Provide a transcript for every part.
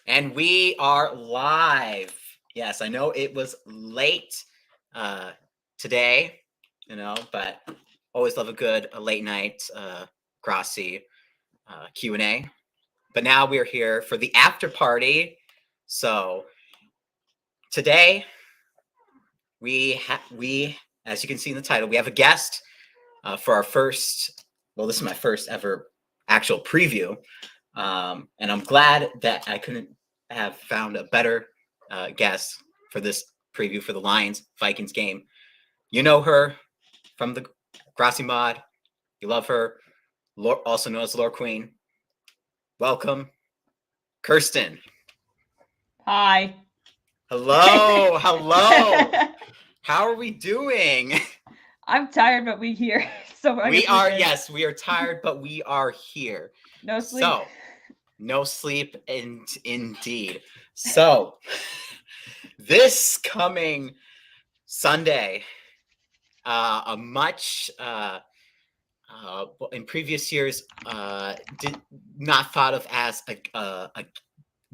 And we are live. Yes, I know it was late today, but always love a late night Grassi Q&A. But now we're here for the after party. So today we, as you can see in the title, we have a guest for our first, this is my first ever actual preview. And I'm glad that I couldn't have found a better guest for this preview for the Lions-Vikings game. You know her from the Grassy Mod. You love her, also known as Lore Queen. Welcome, Kirsten. Hi. Hello. How are we doing? I'm tired, but we here. So We are, yes, we are tired, but we are here. No sleep. So, no sleep, indeed. So, this coming Sunday, a much in previous years did not thought of as a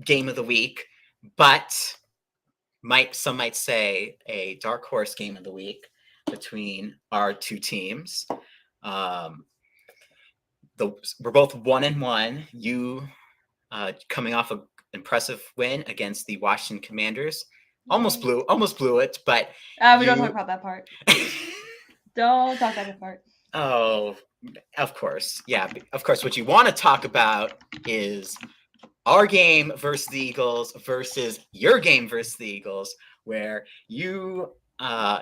game of the week, but some might say a dark horse game of the week between our two teams. We're both 1-1. You coming off an impressive win against the Washington Commanders. Almost blew it, but we don't talk about that part. Don't talk about that part. Oh, of course. Yeah, of course. What you want to talk about is our game versus the Eagles versus your game versus the Eagles, where you,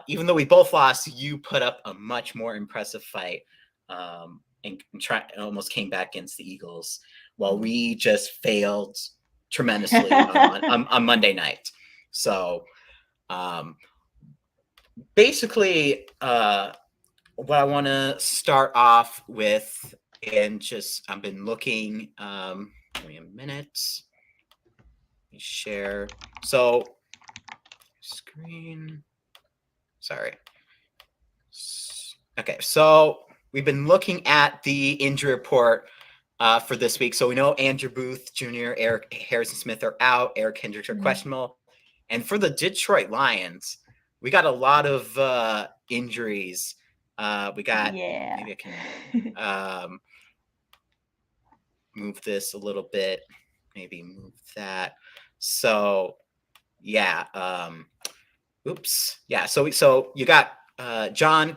even though we both lost, you put up a much more impressive fight and almost came back against the Eagles, while we just failed tremendously on Monday night. So, basically, what I want to start off with, and just I've been looking. Give me a minute. Let me share. So, screen. Sorry. Okay, so we've been looking at the injury report for this week. So we know Andrew Booth Jr., Eric Harrison Smith are out. Eric Hendricks are questionable. And for the Detroit Lions, we got a lot of injuries. We got, maybe I can move this a little bit, maybe move that. So, yeah. So you got John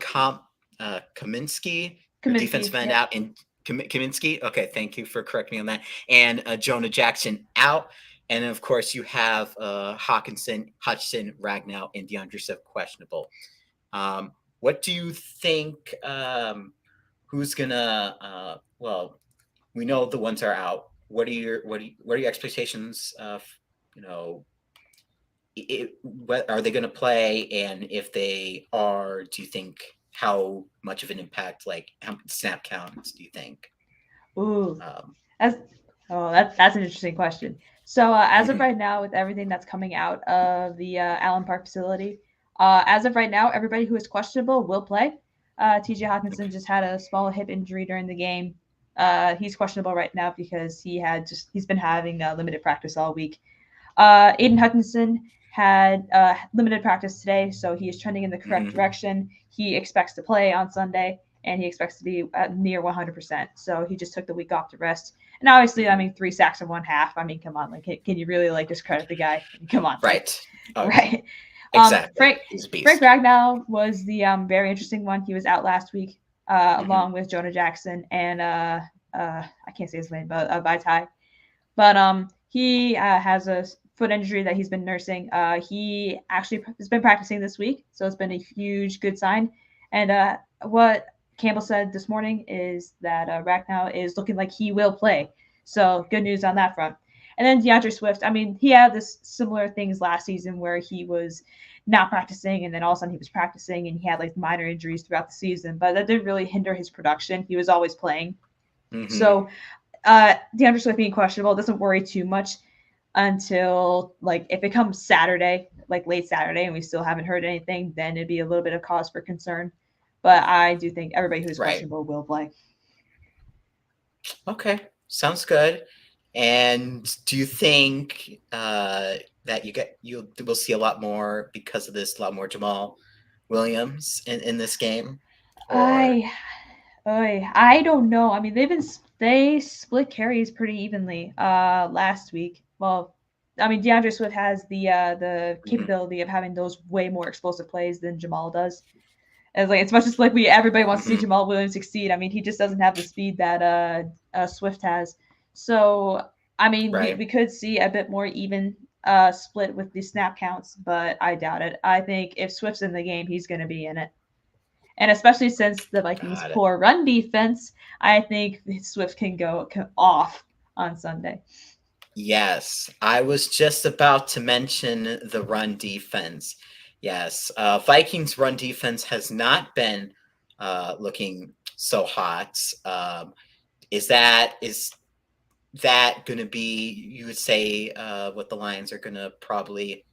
Kaminsky, defensive end out, and Kaminsky. Okay, thank you for correcting me on that. And Jonah Jackson out. And of course, you have Hutchinson, Ragnow, and DeAndre Swift questionable. What do you think? Who's gonna? We know the ones are out. What are your expectations of? What are they going to play? And if they are, do you think how much of an impact? Like how many snap counts do you think? Ooh, that's an interesting question. So as of right now, with everything that's coming out of the Allen Park facility, as of right now, everybody who is questionable will play. TJ Hawkinson just had a small hip injury during the game. He's questionable right now because he's been having limited practice all week. Aiden Hutchinson had limited practice today, so he is trending in the correct direction. He expects to play on Sunday, and he expects to be near 100%. So he just took the week off to rest. And obviously, 3 sacks in 1 half. Come on, can you really discredit the guy? Come on, right? Right. Exactly. Frank Ragnow was the very interesting one. He was out last week, along with Jonah Jackson and I can't say his name, but Vaitai. But he has a foot injury that he's been nursing. He actually has been practicing this week, so it's been a huge good sign. And what Campbell said this morning is that Ragnow is looking like he will play. So good news on that front. And then DeAndre Swift, he had this similar things last season where he was not practicing, and then all of a sudden he was practicing, and he had minor injuries throughout the season, but that didn't really hinder his production. He was always playing. So DeAndre Swift being questionable doesn't worry too much until if it comes Saturday, late Saturday, and we still haven't heard anything, then it'd be a little bit of cause for concern. But I do think everybody who's questionable will play. Okay, sounds good. And do you think that you will see a lot more because of this, a lot more Jamal Williams in this game, or I I don't know. I mean, they split carries pretty evenly last week. Well, I mean, DeAndre Swift has the Mhm, capability of having those way more explosive plays than Jamal does. As like it's much as like we everybody wants to see mhm, Jamal Williams succeed. I mean, he just doesn't have the speed that Swift has. So I mean, we right? could see a bit more even split with the snap counts, but I doubt it. I think if Swift's in the game, he's going to be in it. And especially since the Vikings' Got it. poor run defense, I think Swift can go off on Sunday. Yes, I was just about to mention the run defense. Yes, Vikings run defense has not been looking so hot. Is that going to be, you would say, what the Lions are going to probably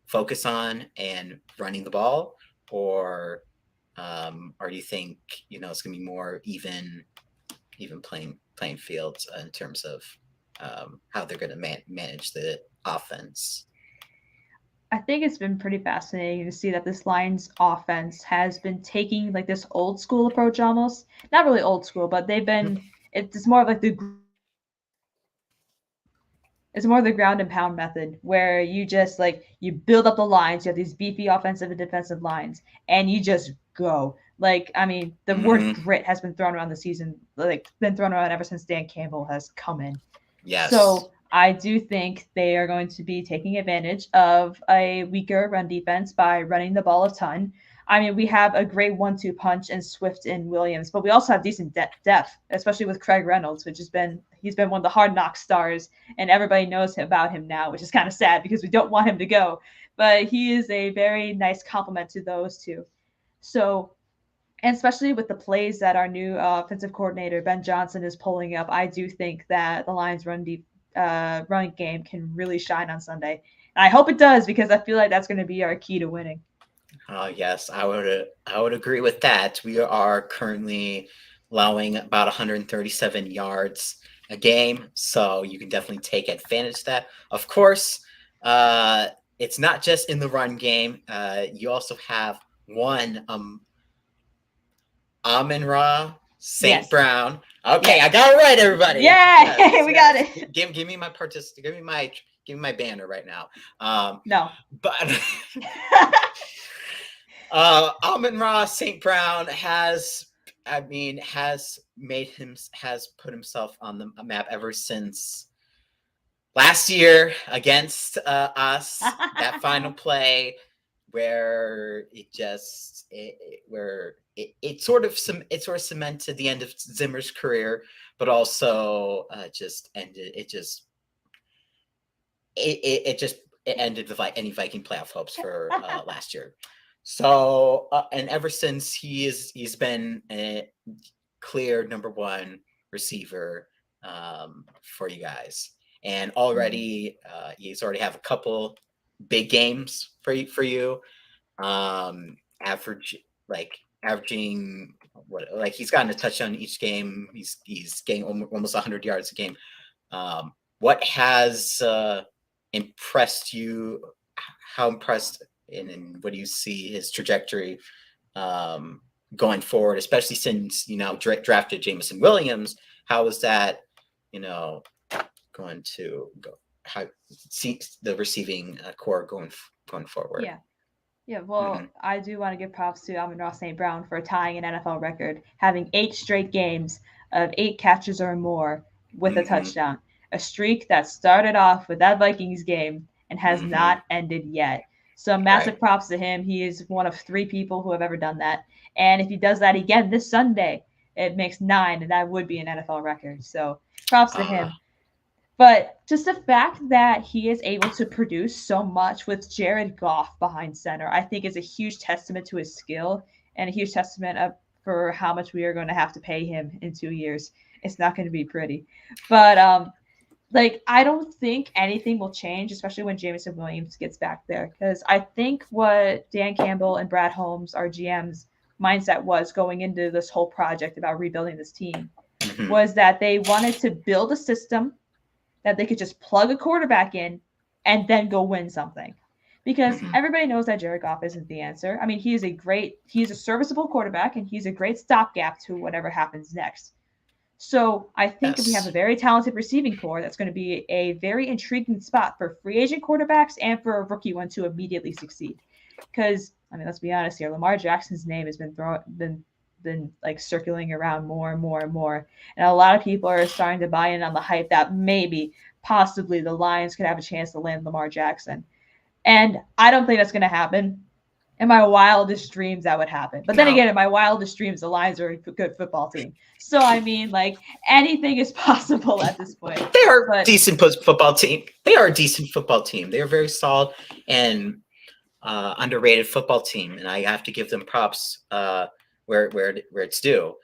focus on and running the ball, or do you think it's going to be more even playing fields in terms of how they're going to manage the offense? I think it's been pretty fascinating to see that this Lions offense has been taking like this old school approach almost. Not really old school, but they've been it's more of like the it's more the ground and pound method where you just like you build up the lines, you have these beefy offensive and defensive lines, and you just go. Like, I mean, the word Mm-hmm. grit has been thrown around the season, like been thrown around ever since Dan Campbell has come in. Yes. So I do think they are going to be taking advantage of a weaker run defense by running the ball a ton. I mean, we have a great 1-2 punch in Swift and Williams, but we also have decent depth, especially with Craig Reynolds, which he's been one of the hard knock stars, and everybody knows about him now, which is kind of sad because we don't want him to go. But he is a very nice complement to those two. So and especially with the plays that our new offensive coordinator Ben Johnson is pulling up, I do think that the Lions' run game can really shine on Sunday. And I hope it does because I feel like that's going to be our key to winning. Yes, I would agree with that. We are currently allowing about 137 yards a game, so you can definitely take advantage of that. Of course, it's not just in the run game. You also have one Amon Ra St. Yes, Brown. Okay, I yes, got it right, everybody. yeah, Yes, we got yes. it. Give me my banner right now. No, But Amon Ra St. Brown has put himself on the map ever since last year against us. That final play where it sort of cemented the end of Zimmer's career, but also just ended it just it just it ended any Viking playoff hopes for last year. So and ever since he's been a clear number one receiver for you guys, and already he's already have a couple big games for you. Average like averaging what like he's gotten a touchdown each game. He's getting almost 100 yards a game. What has impressed you? How impressed and what do you see his trajectory going forward, especially since drafted Jameson Williams? How is that you know going to go? How see the receiving core going forward? yeah. Yeah, Mm-hmm. well, I do want to give props to Amon-Ra St. Brown for tying an NFL record, having 8 straight games of 8 catches or more with a Mm-hmm. touchdown. A streak that started off with that Vikings game and has Mm-hmm. not ended yet. So Right. massive props to him. He is one of 3 people who have ever done that. And if he does that again this Sunday, it makes 9, and that would be an NFL record. So props to Uh, him. But just the fact that he is able to produce so much with Jared Goff behind center, I think is a huge testament to his skill and a huge testament for how much we are going to have to pay him in 2 years. It's not going to be pretty. But like I don't think anything will change, especially when Jameson Williams gets back there, because I think what Dan Campbell and Brad Holmes, our GM's mindset was going into this whole project about rebuilding this team mm-hmm. was that they wanted to build a system that they could just plug a quarterback in and then go win something. Because everybody knows that Jared Goff isn't the answer. I mean, he's a serviceable quarterback, and he's a great stopgap to whatever happens next. So I think we have a very talented receiving core that's going to be a very intriguing spot for free agent quarterbacks and for a rookie one to immediately succeed. Because I mean, let's be honest here, Lamar Jackson's name has been like circulating around more and more and more, and a lot of people are starting to buy in on the hype that maybe, possibly, the Lions could have a chance to land Lamar Jackson. And I don't think that's going to happen. In my wildest dreams, that would happen. But then again, in my wildest dreams, the Lions are a good football team. So, I mean, like, anything is possible at this point. They are a decent football team. They are a decent football team. They are very solid and underrated football team. And I have to give them props where it's due.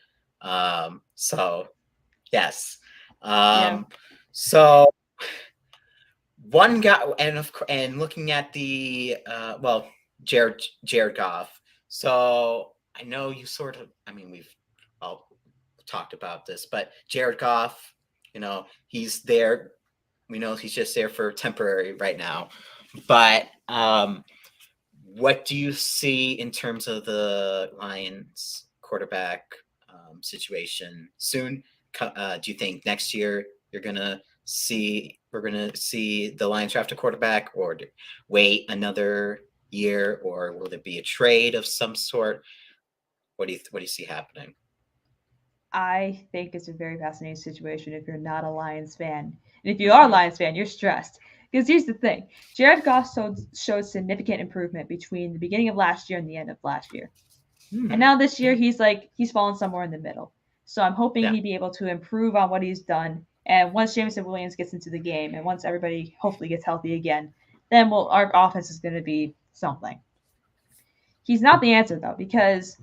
So, yes. So, one guy, and looking at the Jared Goff. So I know you we've all talked about this, but Jared Goff, he's there. We know he's just there for temporary right now. But what do you see in terms of the Lions quarterback situation soon? Do you think next year we're going to see the Lions draft a quarterback, or wait another year, or will there be a trade of some sort? What do you see happening? I think it's a very fascinating situation if you're not a Lions fan. And if you are a Lions fan, you're stressed. Because here's the thing. Jared Goff showed significant improvement between the beginning of last year and the end of last year. And now this year, he's fallen somewhere in the middle. So I'm hoping he'd be able to improve on what he's done. And once Jameson Williams gets into the game, and once everybody hopefully gets healthy again, then our offense is going to be something. He's not the answer, though, because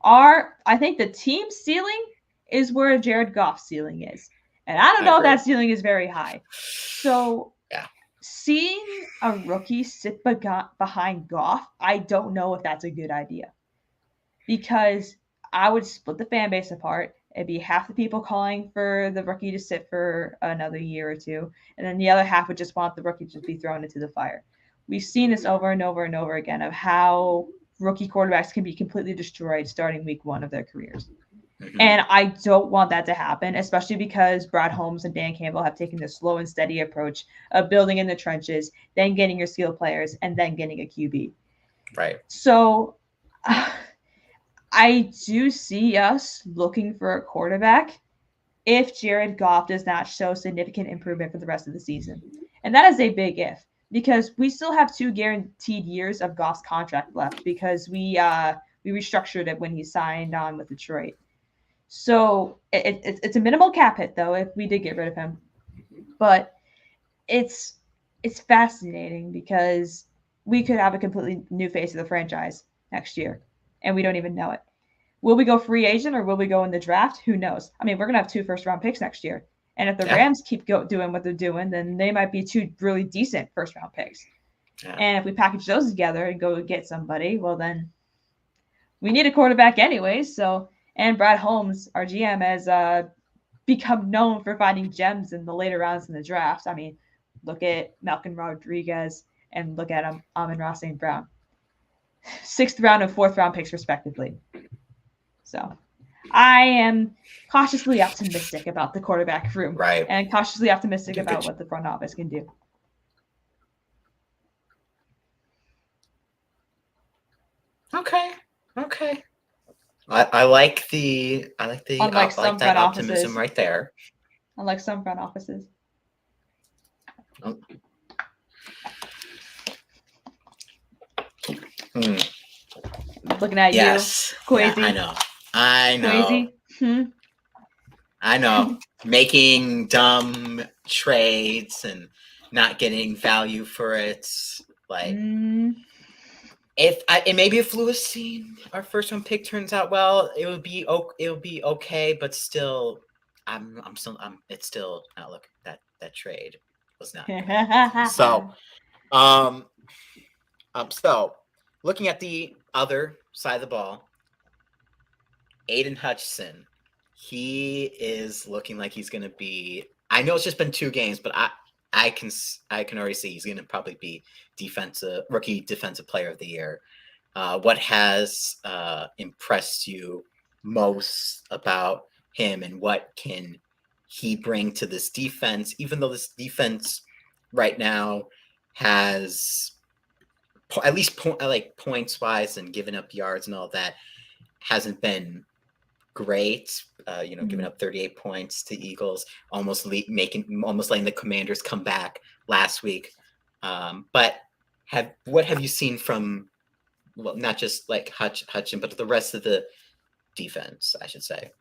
I think the team ceiling is where Jared Goff's ceiling is. And I don't know if that ceiling is very high. So seeing a rookie sit behind Goff, I don't know if that's a good idea. Because I would split the fan base apart. It'd be half the people calling for the rookie to sit for another year or two, and then the other half would just want the rookie to be thrown into the fire. We've seen this over and over and over again of how rookie quarterbacks can be completely destroyed starting week one of their careers. And I don't want that to happen, especially because Brad Holmes and Dan Campbell have taken this slow and steady approach of building in the trenches, then getting your skill players, and then getting a QB. Right. So I do see us looking for a quarterback if Jared Goff does not show significant improvement for the rest of the season. And that is a big if, because we still have 2 guaranteed years of Goff's contract left because we restructured it when he signed on with Detroit. So it's a minimal cap hit, though, if we did get rid of him. But it's fascinating because we could have a completely new face of the franchise next year, and we don't even know it. Will we go free agent or will we go in the draft? Who knows? I mean, we're going to have 2 first-round picks next year. And if the Rams keep doing what they're doing, then they might be 2 really decent first-round picks. Yeah. And if we package those together and go get somebody, well, then we need a quarterback anyway. So, and Brad Holmes, our GM, has become known for finding gems in the later rounds in the draft. I mean, look at Malcolm Rodriguez and look at Amon-Ra St. Brown. 6th round and 4th round picks, respectively. So I am cautiously optimistic about the quarterback room. Right. And cautiously optimistic about what the front office can do. Okay. I like that optimism right there. Unlike some front offices. Oh. Looking at you. Quasi. Yeah, I know. Quasi. I know. Making dumb trades and not getting value for it. Like, if Lewis, our first round pick, turns out well, it would be okay. But still, it's still not. Look, that trade was not good. So looking at the other side of the ball, Aiden Hutchinson, he is looking like he's going to be I know it's just been 2 games, but I can already see he's going to probably be rookie defensive player of the year. What has impressed you most about him, and what can he bring to this defense? Even though this defense right now has at least points wise and giving up yards and all that hasn't been great. Giving up 38 points to Eagles, almost letting the Commanders come back last week. But what have you seen from, well, not just like Hutchin, but the rest of the defense, I should say?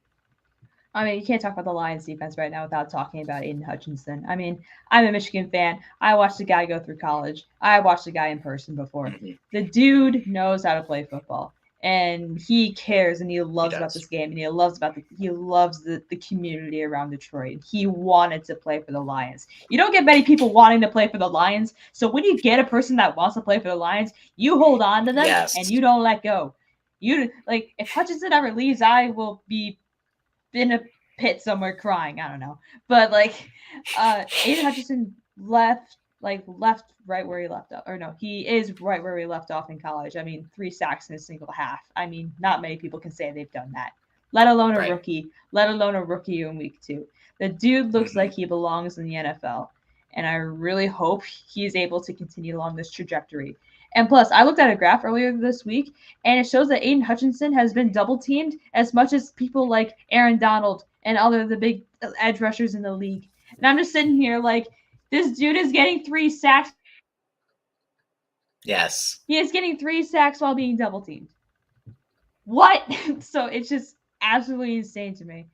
I mean, you can't talk about the Lions defense right now without talking about Aiden Hutchinson. I mean, I'm a Michigan fan. I watched the guy go through college. I watched the guy in person before. Mm-hmm. The dude knows how to play football, and he cares, and he loves about this game, and he loves the community around Detroit. He wanted to play for the Lions. You don't get many people wanting to play for the Lions, so when you get a person that wants to play for the Lions, you hold on to them and you don't let go. If Hutchinson ever leaves, I will be in a pit somewhere crying. I don't know. But Aiden Hutchinson left right where he left off. Or no, he is right where he left off in college. I mean, 3 sacks in a single half. I mean, not many people can say they've done that. Let alone a rookie in week 2. The dude looks like he belongs in the NFL. And I really hope he's able to continue along this trajectory. And plus, I looked at a graph earlier this week, and it shows that Aiden Hutchinson has been double teamed as much as people like Aaron Donald and the big edge rushers in the league. And I'm just sitting here like, this dude is getting 3 sacks. Yes. He is getting 3 sacks while being double teamed. What? So it's just absolutely insane to me.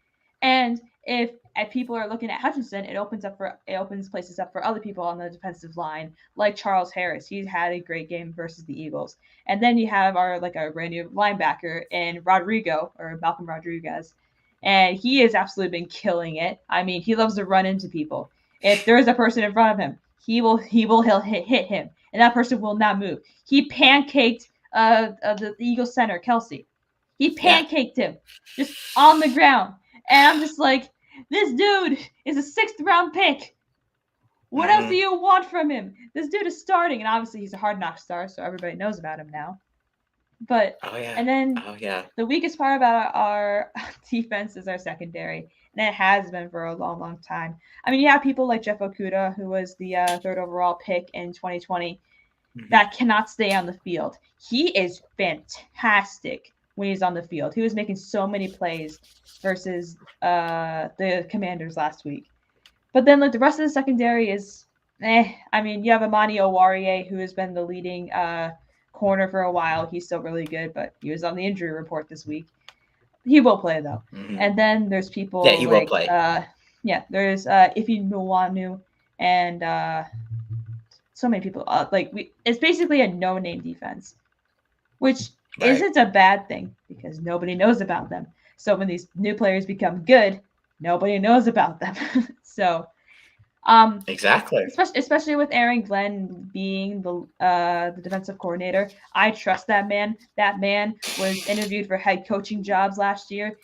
And if people are looking at Hutchinson, it opens places up for other people on the defensive line, like Charles Harris. He's had a great game versus the Eagles. And then you have our brand new linebacker in Malcolm Rodriguez. And he has absolutely been killing it. I mean, he loves to run into people. If there is a person in front of him, he'll hit him, and that person will not move. He pancaked the Eagles center, Kelsey. He pancaked him just on the ground. And I'm just like, this dude is a 6th round pick. What else do you want from him? This dude is starting, and obviously he's a Hard Knock star, so everybody knows about him now. But and then the weakest part about our defense is our secondary, and it has been for a long, long time. I mean, you have people like Jeff Okudah, who was the 3rd overall pick in 2020, that cannot stay on the field. He is fantastic when he's on the field. He was making so many plays versus the Commanders last week. But then the rest of the secondary is I mean, you have Amani Owarie, who has been the leading corner for a while. He's still really good, but he was on the injury report this week. He will play though. And then there's people he will play. There's Ife Nwanu and so many people. It's basically a no-name defense, which isn't a bad thing because nobody knows about them. So when these new players become good, nobody knows about them. So exactly. Especially with Aaron Glenn being the defensive coordinator, I trust that man. That man was interviewed for head coaching jobs last year,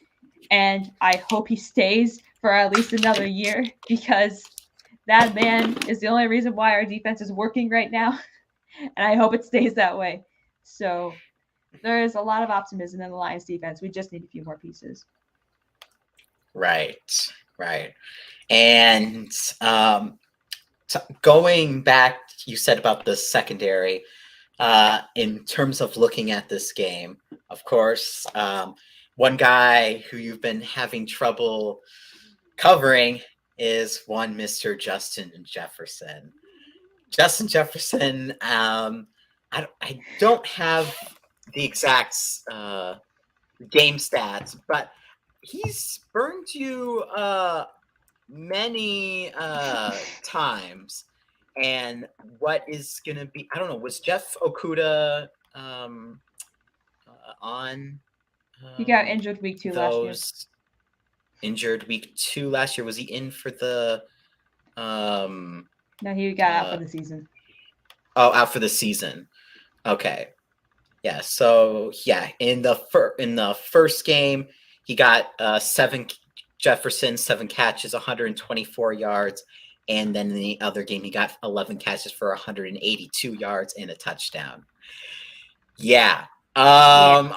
and I hope he stays for at least another year because that man is the only reason why our defense is working right now, and I hope it stays that way. So there is a lot of optimism in the Lions defense. We just need a few more pieces. Right. And going back, you said about the secondary, in terms of looking at this game, of course, one guy who you've been having trouble covering is one Mr. Justin Jefferson. Justin Jefferson, I don't have the exact game stats, but he's burned you many times. And what is going to be, I don't know, was Jeff Okudah on? He got injured week 2 last year. Injured week 2 last year. Was he in for the? No, he got out for the season. Oh, out for the season. Okay. Yeah. So in the first game, he got 7 Jefferson, 7 catches, 124 yards. And then in the other game, he got 11 catches for 182 yards and a touchdown. Yeah. What's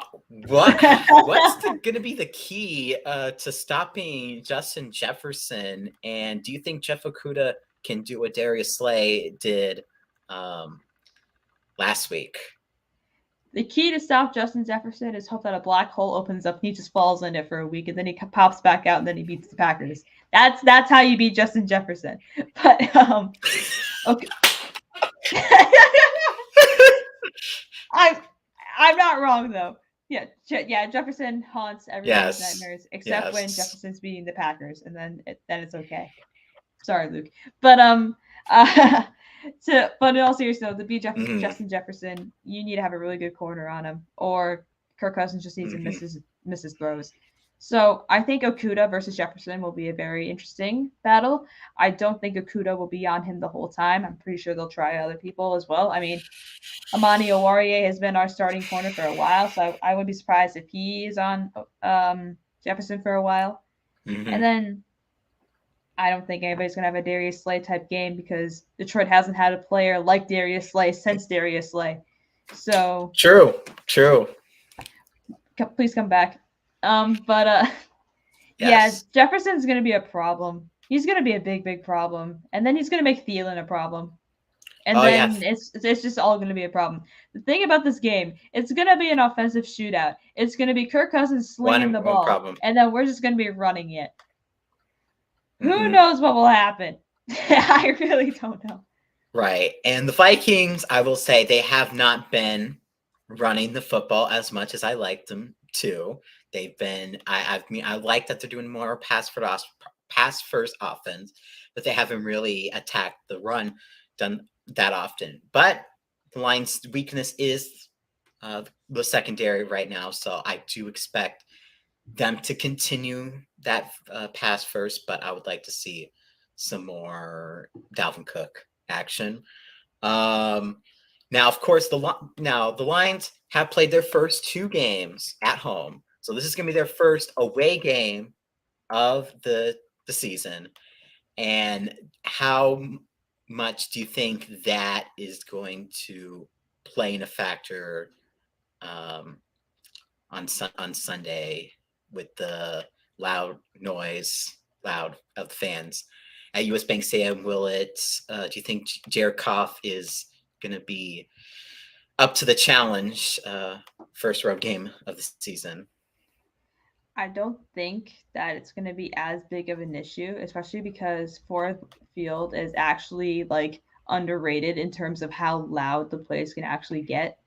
going to be the key to stopping Justin Jefferson? And do you think Jeff Okudah can do what Darius Slay did last week? The key to stop Justin Jefferson is hope that a black hole opens up and he just falls in it for a week and then he pops back out and then he beats the Packers. That's how you beat Justin Jefferson. But okay. I'm not wrong though. Yeah, Jefferson haunts everybody's nightmares except when Jefferson's beating the Packers, and then it's okay. Sorry, Luke, but but in all seriousness, though, to beat Justin Jefferson, you need to have a really good corner on him, or Kirk Cousins just needs to miss his throws. So I think Okudah versus Jefferson will be a very interesting battle. I don't think Okudah will be on him the whole time. I'm pretty sure they'll try other people as well. I mean, Amani Oruwariye has been our starting corner for a while, so I would be surprised if he is on Jefferson for a while. And then I don't think anybody's going to have a Darius Slay type game because Detroit hasn't had a player like Darius Slay since Darius Slay. So True. Please come back. Yeah, Jefferson's going to be a problem. He's going to be a big problem. And then he's going to make Thielen a problem. And it's just all going to be a problem. The thing about this game, it's going to be an offensive shootout. It's going to be Kirk Cousins slinging the ball. And then we're just going to be running it. Who knows what will happen? I really don't know. Right. And the Vikings, I will say, they have not been running the football as much as I liked them to. They've been, I like that they're doing more pass first offense, but they haven't really attacked the run done that often. But the Lions' weakness is the secondary right now, so I do expect them to continue that pass first, but I would like to see some more Dalvin Cook action. Now, of course, the Lions have played their first 2 games at home. So this is going to be their first away game of the season. And how much do you think that is going to play in a factor on Sunday with the loud of the fans at US Bank Stadium? Do you think Jared Goff is going to be up to the challenge first road game of the season? I don't think that it's going to be as big of an issue, especially because Ford Field is actually underrated in terms of how loud the place can actually get.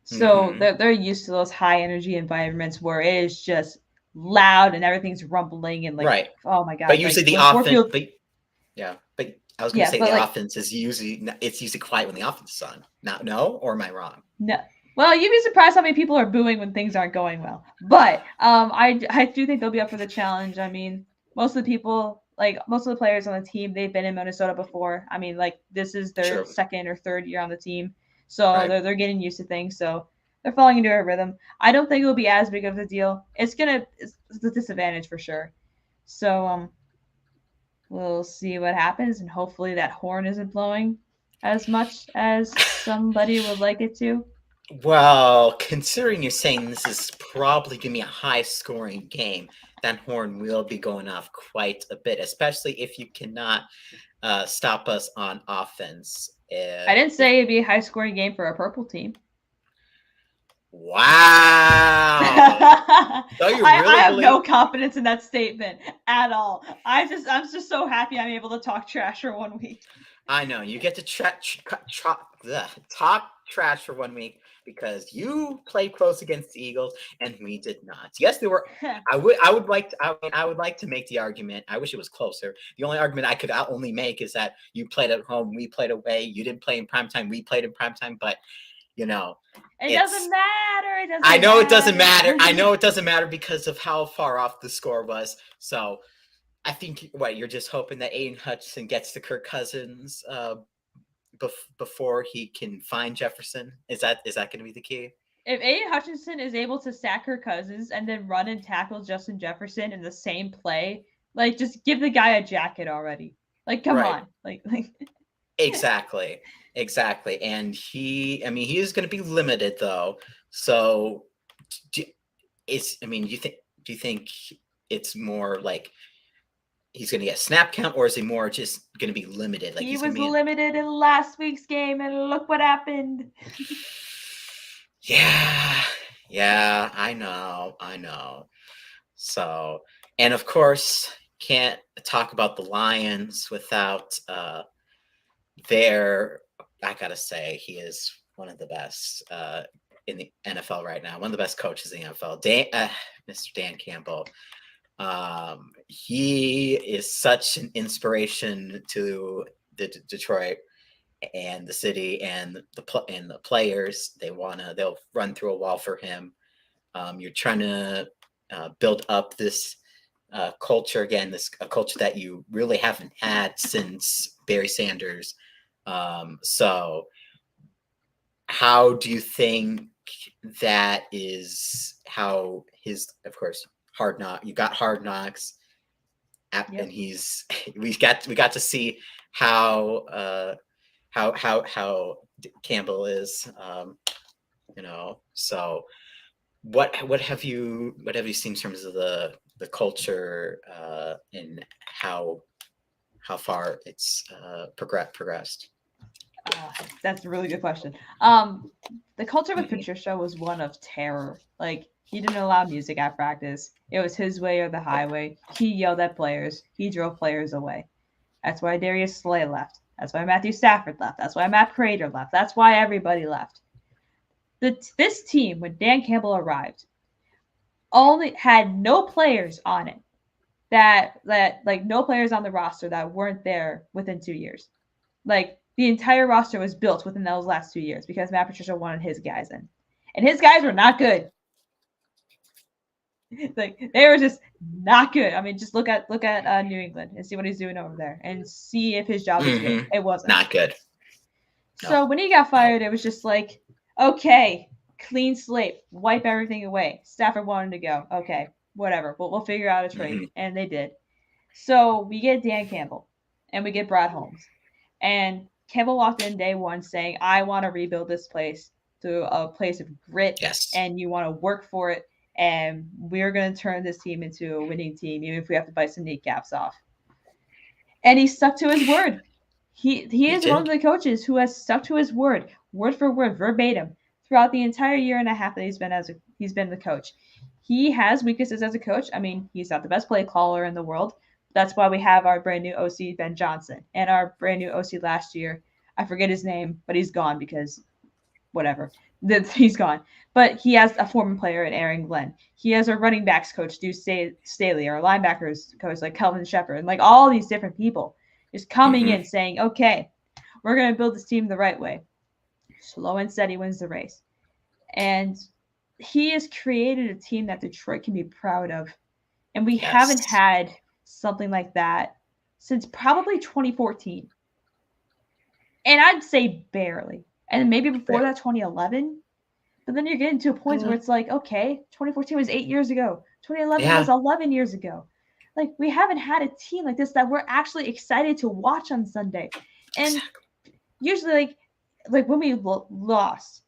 So they're used to those high energy environments where it is just loud and everything's rumbling and right. Oh my god! But usually the offense, but I was going to say the offense is usually quiet when the offense is on. No, or am I wrong? No. Well, you'd be surprised how many people are booing when things aren't going well. But I do think they'll be up for the challenge. I mean, most of the players on the team, they've been in Minnesota before. I mean, this is their second or third year on the team, so they're getting used to things. So they're falling into a rhythm. I don't think it'll be as big of a deal. It's a disadvantage for sure. So we'll see what happens, and hopefully that horn isn't blowing as much as somebody would like it to. Well, considering you're saying this is probably going to be a high-scoring game, that horn will be going off quite a bit, especially if you cannot stop us on offense. I didn't say it'd be a high-scoring game for a purple team. Wow! So I have no confidence in that statement at all. I'm just so happy I'm able to talk trash for 1 week. I know you get to talk trash for 1 week because you played close against the Eagles and we did not. Yes, there were. I would like to make the argument. I wish it was closer. The only argument I could only make is that you played at home, we played away. You didn't play in primetime, we played in primetime. But it doesn't matter. I know it doesn't matter. I know it doesn't matter because of how far off the score was. So I think you're just hoping that Aiden Hutchinson gets to Kirk Cousins before he can find Jefferson. Is that going to be the key? if Aiden Hutchinson is able to sack Kirk Cousins and then run and tackle Justin Jefferson in the same play, like just give the guy a jacket already. Like, come Right. on. Like Exactly. Exactly. And he is going to be limited though. So do, do you think it's more like he's going to get snap count, or is he more just going to be limited? Like he he's going was to be limited in last week's game, and look what happened. Yeah. Yeah, I know. So, and of course, can't talk about the Lions without their. I gotta say, he is one of the best in the NFL right now. One of the best coaches in the NFL, Mr. Dan Campbell. He is such an inspiration to the Detroit and the city and the players. They'll run through a wall for him. You're trying to build up this culture again, a culture that you really haven't had since Barry Sanders. So, how do you think that is? How his, of course, Hard Knock. You got Hard Knocks, Yep. and we got to see how Campbell is. So what have you seen in terms of the culture and how far it's progressed? That's a really good question. The culture with Patricia was one of terror. Like, he didn't allow music at practice. It was his way or the highway. He yelled at players. He drove players away. That's why Darius Slay left. That's why Matthew Stafford left. That's why Matt Prater left. That's why everybody left. This team, when Dan Campbell arrived, only had no players on it that like no players on the roster that weren't there within 2 years. Like, the entire roster was built within those last 2 years because Matt Patricia wanted his guys in, and his guys were not good. Like, they were just not good. I mean, just look at New England and see what he's doing over there, and see if his job is good. It wasn't. Not good. No. So when he got fired, it was just like, okay, clean slate, wipe everything away. Stafford wanted to go. Okay, whatever. We'll figure out a trade, and they did. So we get Dan Campbell, and we get Brad Holmes, and Campbell walked in day one saying, I want to rebuild this place to a place of grit, and you want to work for it, and we're going to turn this team into a winning team, even if we have to bite some kneecaps off. And he stuck to his word. He is one of the coaches who has stuck to his word for word, verbatim, throughout the entire year and a half that he's been the coach. He has weaknesses as a coach. I mean, he's not the best play caller in the world. That's why we have our brand new OC, Ben Johnson, and our brand new OC last year. I forget his name, but he's gone because whatever. He's gone. But he has a former player in Aaron Glenn. He has a running backs coach, Deuce Staley, or a linebackers coach like Kelvin Shepard, and like all these different people just coming in saying, okay, we're going to build this team the right way. Slow and steady wins the race. And he has created a team that Detroit can be proud of. And we haven't had something like that since probably 2014. And I'd say barely. And maybe before that, 2011. But then you're getting to a point where it's like, okay, 2014 was 8 years ago. 2011 was 11 years ago. Like, we haven't had a team like this that we're actually excited to watch on Sunday. And usually, like when we lost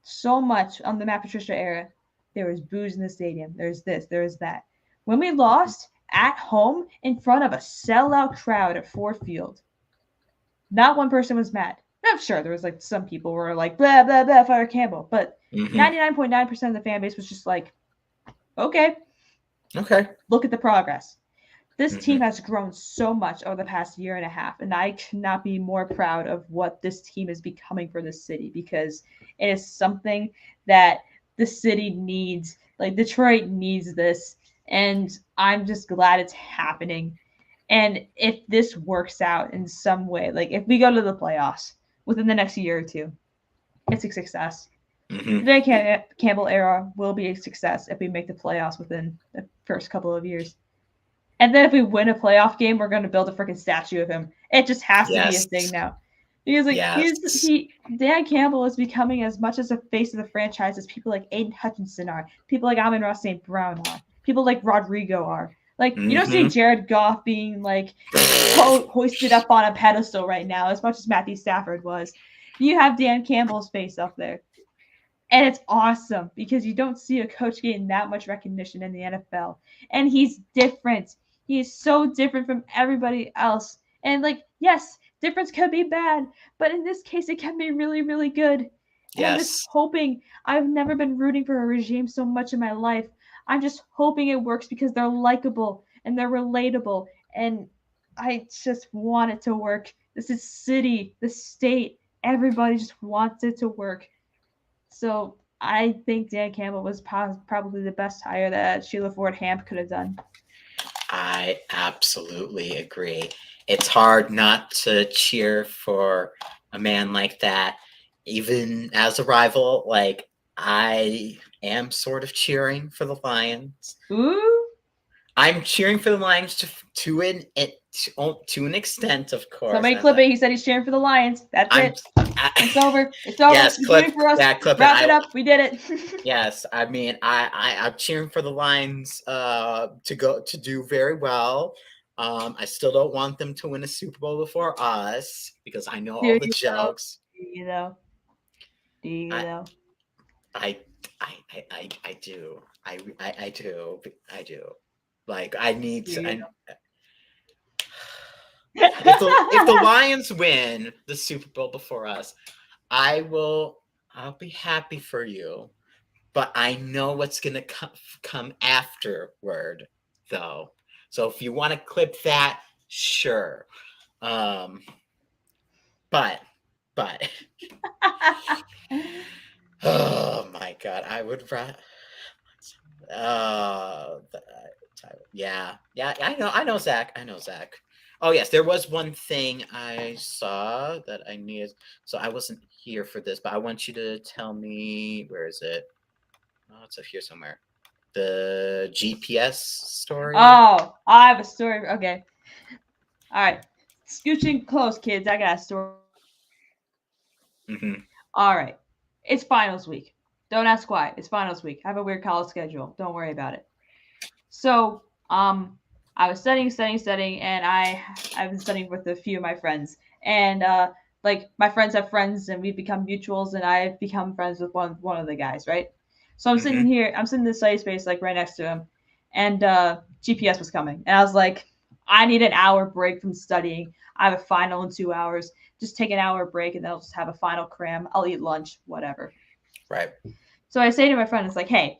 so much on the Matt Patricia era, there was booze in the stadium. There's this, there's that. When we lost at home in front of a sellout crowd at Ford Field, not one person was mad. I'm sure there was like some people were like, blah, blah, blah, fire Campbell. But 99.9% of the fan base was just like, okay. Look at the progress. This team has grown so much over the past year and a half, and I cannot be more proud of what this team is becoming for this city, because it is something that the city needs. Like, Detroit needs this, and I'm just glad it's happening. And if this works out in some way, like if we go to the playoffs within the next year or two, it's a success. The Dan Campbell era will be a success if we make the playoffs within the first couple of years. And then if we win a playoff game, we're going to build a freaking statue of him. It just has to be a thing now. Because like Yes. Dan Campbell is becoming as much as the face of the franchise as people like Aiden Hutchinson are, people like Amon-Ra St. Brown are, people like Rodrigo are. Like you don't see Mm-hmm. Jared Goff being like hoisted up on a pedestal right now as much as Matthew Stafford was. You have Dan Campbell's face up there. And it's awesome because you don't see a coach getting that much recognition in the NFL. And he's different. He's so different from everybody else. And like, yes, difference could be bad, but in this case it can be really, really good. And I'm just Yes. hoping. I've never been rooting for a regime so much in my life. I'm just hoping it works because they're likable and they're relatable. And I just want it to work. This is city, the state, everybody just wants it to work. So I think Dan Campbell was probably the best hire that Sheila Ford Hamp could have done. I absolutely agree. It's hard not to cheer for a man like that, even as a rival. Like, I am sort of cheering for the Lions. Ooh. I'm cheering for the Lions to an extent, of course. Somebody clip it. He said he's cheering for the Lions. That's I'm. it. It's over. It's over. Yes, He's clip. rooting for us. Yeah, clip Wrap it. it up. We did it. Yes, I mean, I'm cheering for the Lions to do very well. I still don't want them to win a Super Bowl before us because I know all the jokes. Do you though? Do you I though? I I do. I do. I do. Like, I need to. If the Lions win the Super Bowl before us, I'll be happy for you. But I know what's going to come afterward, though. So if you want to clip that, sure. But oh my God, I would rather. Yeah. I know Zach. Oh yes, there was one thing I saw that I needed. So I wasn't here for this, but I want you to tell me, where is it? Oh, it's up here somewhere. The GPS story. Oh, I have a story. Okay. All right. Scooching close, kids. I got a story. Mm-hmm. All right. It's finals week. Don't ask why. It's finals week. I have a weird college schedule. Don't worry about it. So, I was studying, and I've been studying with a few of my friends. And like my friends have friends, and we've become mutuals, and I've become friends with one of the guys, right? So I'm sitting here, I'm sitting in the study space, like right next to him, and GPS was coming, and I was like, I need an hour break from studying. I have a final in 2 hours. Just take an hour break, and then I'll just have a final cram. I'll eat lunch, whatever. Right. So I say to my friend, it's like, hey,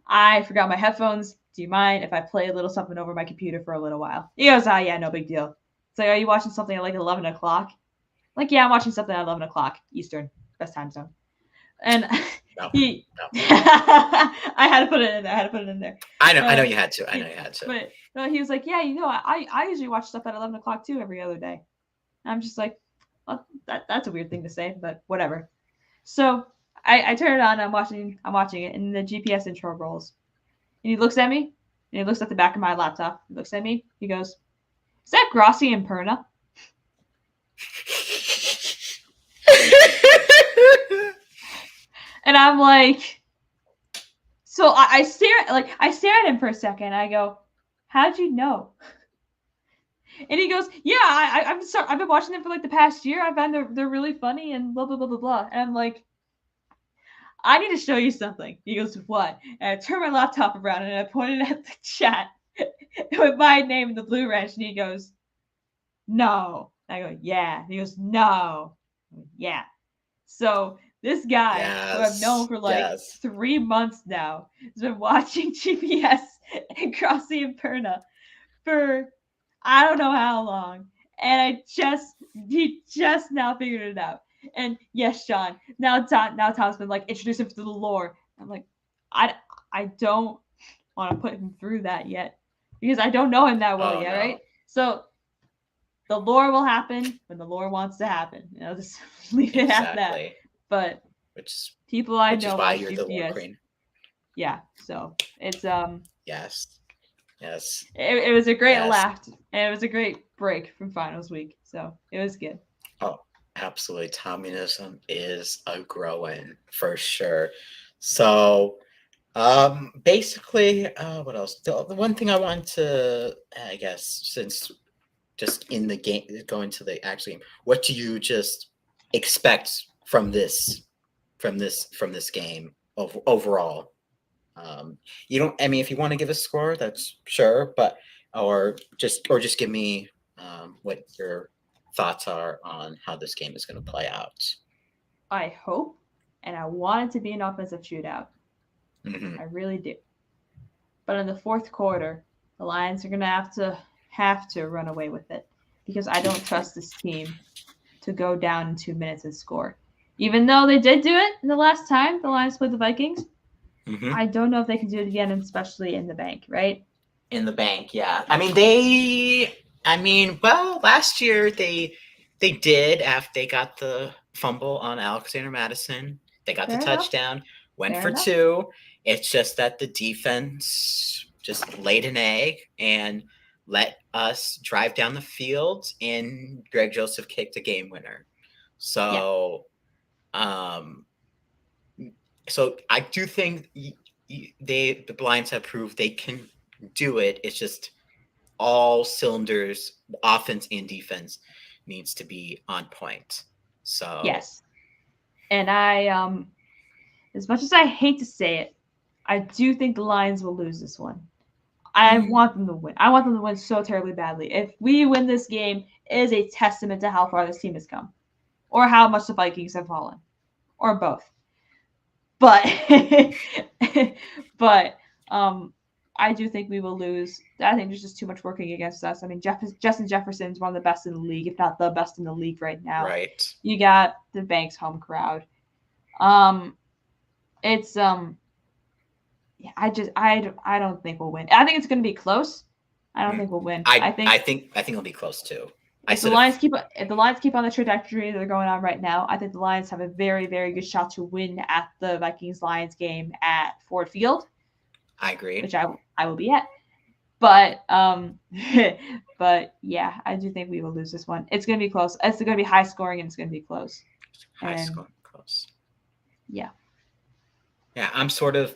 I forgot my headphones. Do you mind if I play a little something over my computer for a little while? He goes, ah, yeah, no big deal. It's like, are you watching something at like 11 o'clock? Like, yeah, I'm watching something at 11 o'clock Eastern, best time zone. And No. I had to put it in there. I know you had to. But no, he was like, yeah, I usually watch stuff at 11 o'clock too every other day. And I'm just like, well, that's a weird thing to say, but whatever. So I turn it on. I'm watching it, and the GPS intro rolls. And he looks at me, and he looks at the back of my laptop. He looks at me. He goes, "Is that Grossi and Perna?" And I'm like, so I stare at him for a second. I go, "How'd you know?" And he goes, "Yeah, I've been watching them for like the past year. I find they're really funny and blah blah blah blah blah." And I'm like, I need to show you something. He goes, what? And I turn my laptop around and I pointed at the chat with my name in the blue wrench. And he goes, no. And I go, yeah. And he goes, no. Yeah. So this guy, who I've known for like 3 months now, has been watching GPS and Grossi and Perna for I don't know how long. And he just now figured it out. And yes, Sean. Now Tom's been like, introduce him to the lore. I'm like, I don't want to put him through that yet because I don't know him that well yet, no. Right? So the lore will happen when the lore wants to happen. Just leave it at that. But people I know is why you're the lore queen. Yeah. So it's Yes. Yes. It was a great Yes. laugh, and it was a great break from finals week. So it was good. Oh, absolutely. Communism is a growing for sure. So, basically, what else? The one thing I want to, I guess, since just in the game, going to the actual game, what do you just expect from this game overall? You don't. I mean, if you want to give a score, that's sure, but or just give me what your thoughts are on how this game is going to play out. I hope, and I want it to be an offensive shootout. Hmm. I really do. But in the fourth quarter, the Lions are gonna have to run away with it because I don't trust this team to go down in 2 minutes and score. Even though they did do it the last time the Lions played the Vikings, Hmm. I don't know if they can do it again, especially in the bank, right? In the bank, yeah. I mean, they. I mean, well, last year they did after they got the fumble on Alexander Madison. They got the Fair enough. touchdown, went Fair for enough. two. It's just that the defense just laid an egg and let us drive down the field, and Greg Joseph kicked a game winner. Yeah. So, um, so I do think the Lions have proved they can do it. It's just all cylinders, offense and defense, needs to be on point. So, Yes. And as much as I hate to say it, I do think the Lions will lose this one. I want them to win. I want them to win so terribly badly. If we win this game, it is a testament to how far this team has come, or how much the Vikings have fallen, or both. But, but I do think we will lose. I think there's just too much working against us. I mean, Justin Jefferson is one of the best in the league, if not the best in the league right now. right. You got the Banks home crowd. It's yeah, I don't think we'll win. I think it's going to be close. I don't think we'll win. I I think think I think it'll be close too. I if the said Lions keep on the trajectory they're going on right now, I think the Lions have a very very good shot to win at the Vikings Lions game at Ford Field, I agree. which I will be at. But but yeah, I do think we will lose this one. It's going to be close. It's going to be high scoring and it's going to be close. High And score, close. yeah. Yeah, I'm sort of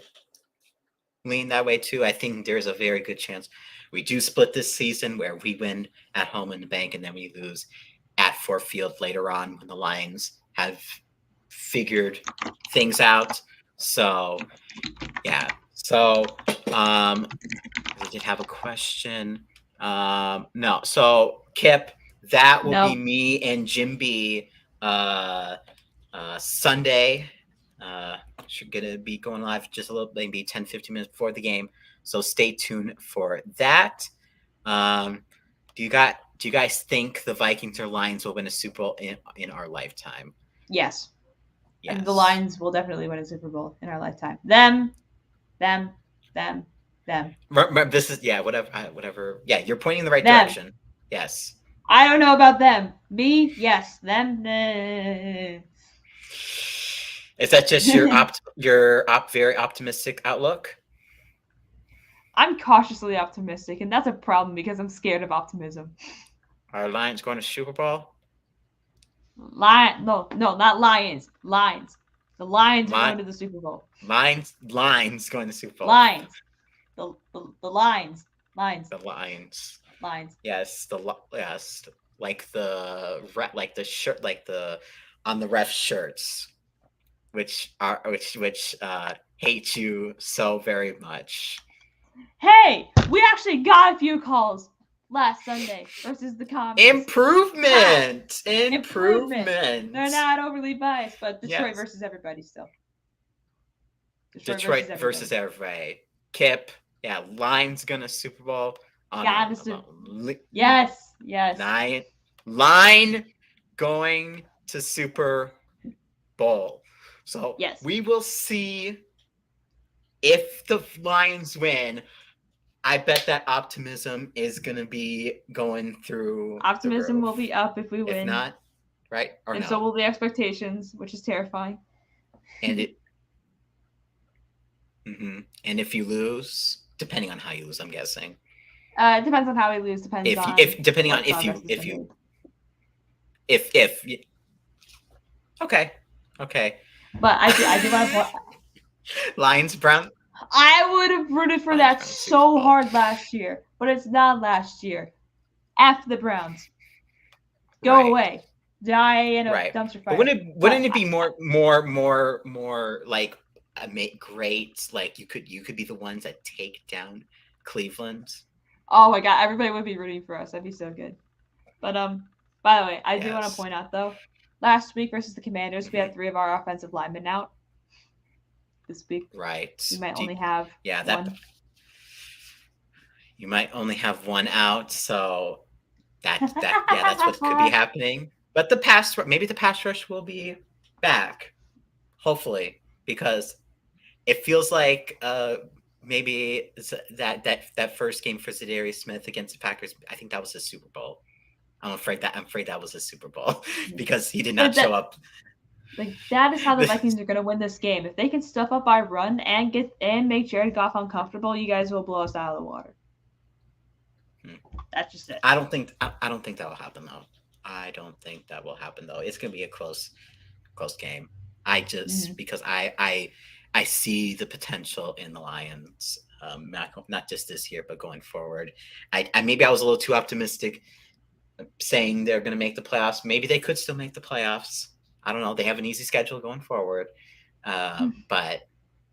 lean that way too. I think there's a very good chance we do split this season where we win at home in the bank and then we lose at Ford Field later on when the Lions have figured things out. So yeah. So we did have a question. No. So Kip, that will be No. me and Jim B Sunday. Should gonna be going live just a little, maybe 10, 15 minutes before the game. So stay tuned for that. Do you guys think the Vikings or Lions will win a Super Bowl in our lifetime? Yes. And the Yes. Lions will definitely win a Super Bowl in our lifetime. Them. Remember, this is whatever. Yeah, you're pointing in the right Them. direction. Yes. I don't know about them. Me, yes. Them, nah. Is that just your very optimistic outlook? I'm cautiously optimistic, and that's a problem because I'm scared of optimism. Are Lions going to Super Bowl? No, not Lions. Lions. The Lions are Li- going to the Super Bowl. Lions going to Super Bowl. Lions. The Lions. Lions. The Lions. Lions. Yes, like the shirt, like the on the ref shirts, which hate you so very much. Hey, we actually got a few calls last Sunday versus the Commies. Improvement. They're not overly biased, but Detroit Yes. versus everybody still. Detroit versus everybody. Kip, yeah, Lions gonna Super Bowl. Yes. Line going to Super Bowl. So yes, we will see if the Lions win. I bet that optimism is going to be going through. Optimism will be up if we win. If not, right? Or and no. so will the expectations, which is terrifying. And it. Mm-hmm. And if you lose, depending on how you lose, I'm guessing. It depends on how we lose. Depends on If depending on what progress has been made. if okay. But I do want to point. Lions Brown. I would have rooted for Lions that Browns Super so Bowl. hard last year, but it's not last year. After the Browns, go Right. away, die in a Right. dumpster But fire. wouldn't it be more like great? Like you could be the ones that take down Cleveland. Oh my god, everybody would be rooting for us. That'd be so good. But by the way, I do want to Yes. point out though, last week versus the Commanders, we had 3 of our offensive linemen out. This week, Right. we might only have one. You might only have one out, so that's what could be happening. But maybe the pass rush will be back, hopefully, because it feels like maybe that first game for Zadarius Smith against the Packers. I think that was a Super Bowl. I'm afraid that was a Super Bowl because he did not show up. Like that is how the Vikings are going to win this game. If they can stuff up our run and make Jared Goff uncomfortable, you guys will blow us out of the water. That's just it. I don't think that will happen though. I don't think that will happen though. It's going to be a close game. I just because I see the potential in the Lions, not just this year but going forward. I maybe I was a little too optimistic saying they're going to make the playoffs. Maybe they could still make the playoffs. I don't know. They have an easy schedule going forward, but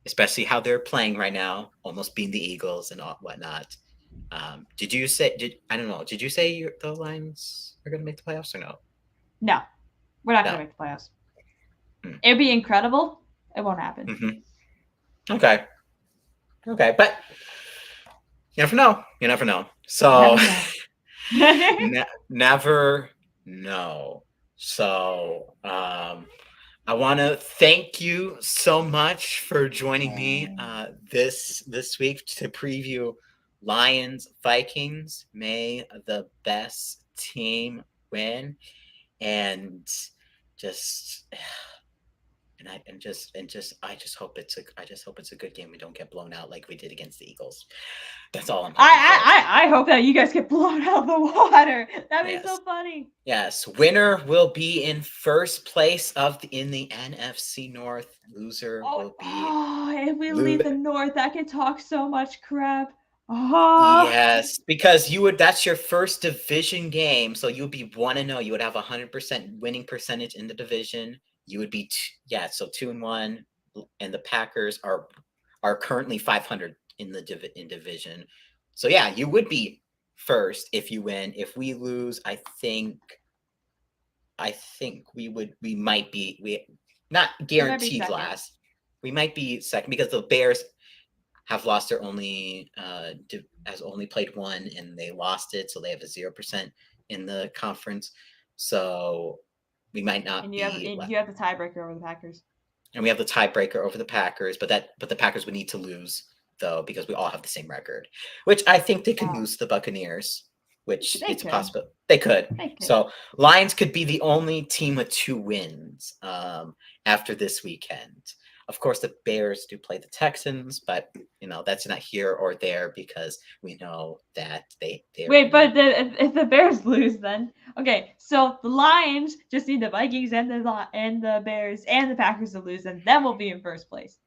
especially how they're playing right now, almost being the Eagles and whatnot. Did you say the Lions are going to make the playoffs or no? No, we're not going to make the playoffs. It'd be incredible. It won't happen. Mm-hmm. Okay, but you never know. So never know. So I want to thank you so much for joining me this week to preview Lions Vikings. May the best team win, and I just hope it's a good game. We don't get blown out like we did against the Eagles. That's all I'm hoping I hope that you guys get blown out of the water. That'd be so funny. Yes. Winner will be in first place in the NFC North. Loser will be. If we leave the North, I can talk so much crap. Yes, because that's your first division game, so you would be 1-0. You would have 100% winning percentage in the division. You would be 2-1, and the Packers are currently 500 in division. So yeah, you would be first if you win. If we lose, I think we might be not guaranteed last. We might be second because the Bears have lost their has only played one, and they lost it, so they have a 0% in the conference. So we might not. And you have the tiebreaker over the Packers. And we have the tiebreaker over the Packers, but the Packers would need to lose though because we all have the same record, which I think they could lose to the Buccaneers, which it's possible they could. So Lions could be the only team with 2 wins after this weekend. Of course, the Bears do play the Texans, but that's not here or there because we know that they. Wait, but if the Bears lose, then okay. So the Lions just need the Vikings and the Bears and the Packers to lose, and then we'll be in first place.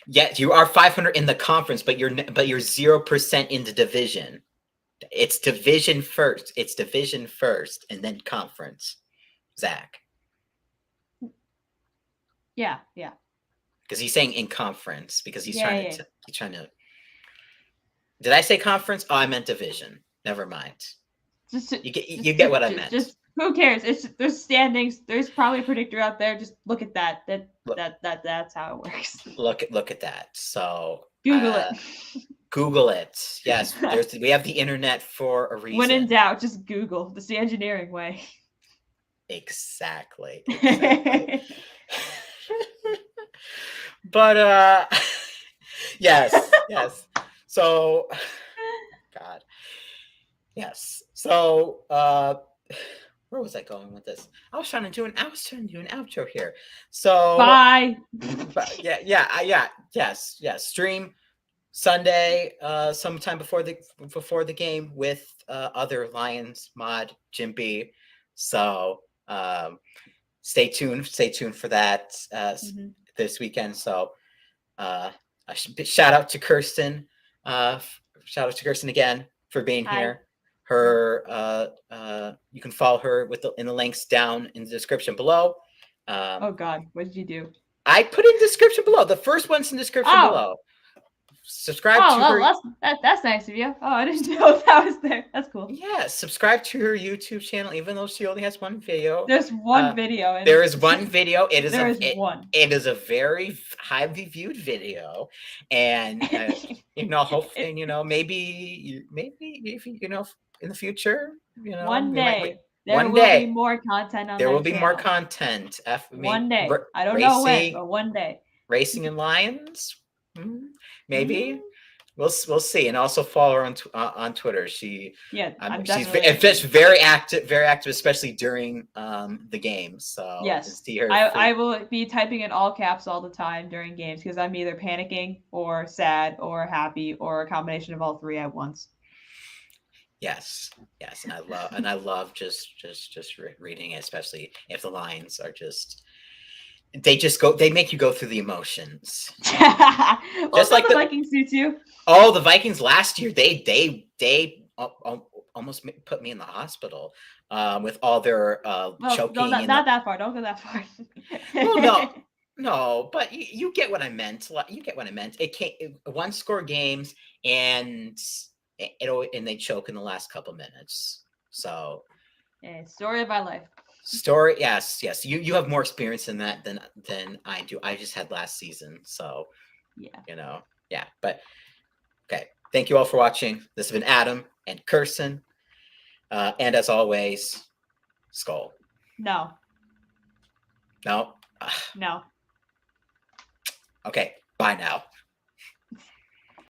Yes, you are 500 in the conference, but you're 0% in the division. It's division first. And then conference. Zach. Yeah. Because he's saying in conference because he's trying to. Did I say conference? Oh, I meant division. Never mind. You get what I meant. Just who cares? There's standings. There's probably a predictor out there. Just look at that. That's how it works. Look at that. So Google it. Google it. Yes, we have the internet for a reason. When in doubt, just Google. It's the engineering way. Exactly. But yes. So God. Yes. So where was I going with this? I was trying to do an outro here. So bye. Yeah. Yes. Stream Sunday, sometime before the game with other Lions mod Jim B. So stay tuned for that this weekend. So shout out to Kirsten. Shout out to Kirsten again for being here. Her you can follow her in the links down in the description below. Oh God, what did you do? I put in the description below. The first one's in the description below. Subscribe to her. That's nice of you. Oh, I didn't know that was there. That's cool. Yeah, subscribe to her YouTube channel, even though she only has one video. There's one video. There is one video. It is one. It is a very highly viewed video, and hopefully, maybe if in the future, one day. There will be more content on there will be channel. More content. One day. I don't know when, but one day. Racing and Lions, maybe. We'll see, and also follow her on Twitter. She's very active, especially during the games. So yes, I will be typing in all caps all the time during games because I'm either panicking or sad or happy or a combination of all three at once. Yes, and I love just reading it, especially if the Lions are they make you go through the emotions. Well, just like the Vikings do too. Oh, the Vikings last year, they almost put me in the hospital with all their choking. Not that far. Don't go that far. Well, no, but you get what I meant. It one score games and they choke in the last couple minutes. So, story of my life. Story, yes. You have more experience in that than I do. I just had last season, so yeah. But okay, thank you all for watching. This has been Adam and Kirsten, and as always, Skull. No. No. Okay. Bye now.